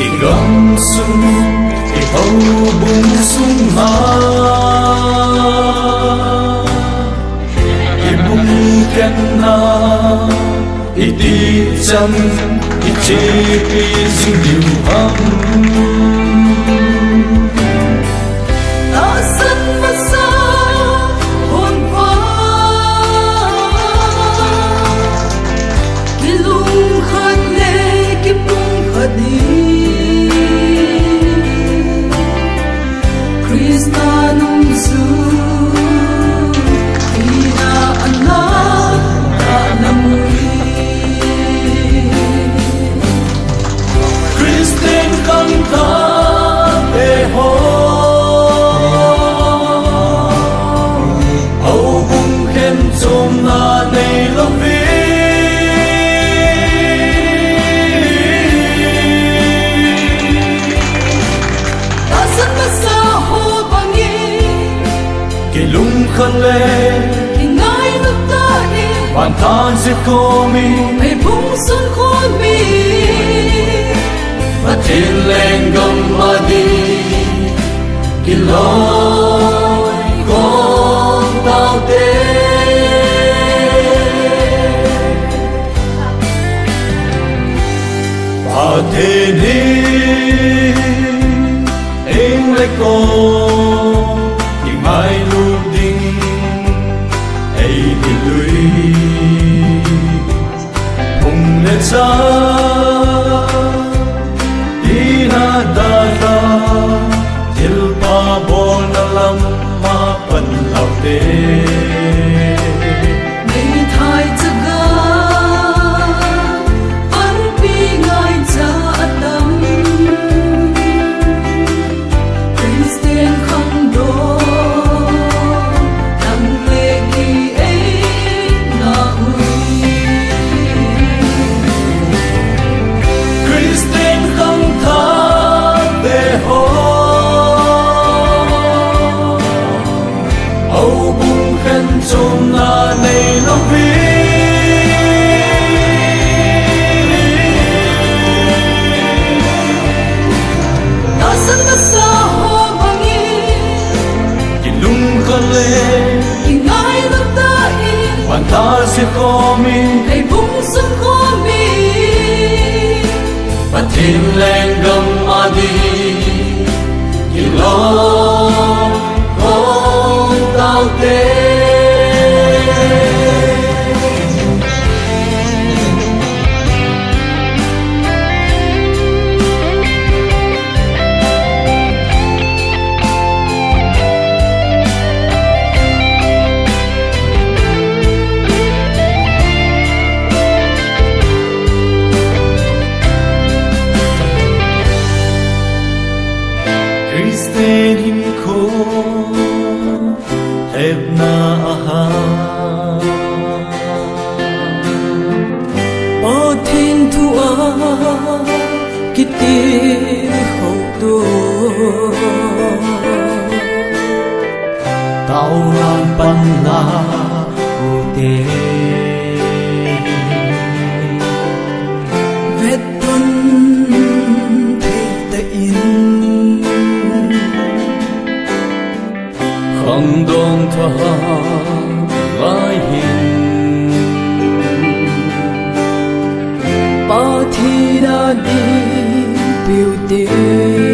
igam sung ihau bung sung ma ibung ken na idi chan ichi pi sung diu ham khăn lê ngay lúc ta đi bàn than giết cô mi mây bung xuân khôn mi và thiên lên gầm mà đi kỳ lối con tao tê và thế đi em lấy con nhưng mai luôn hùng lên xa ina dara jilpa bonalam ma pan laude ngày thay jaga an pi ngai cha adam Christian khang do trong na này lo vi ta sân ta sa ho bangi ki lung khăn lê ki ngai lúc ta in bàn ta sẽ có mi ngày bung xuân khôn mi và thiên lên gầm mà đi ki lo con tao tê Kristen him ko heb na aha o thiên thu a kiti hậu tu tao nam pan na u te vet tun thei ta in không đông tha lai hin ba thi đã đi biểu tiền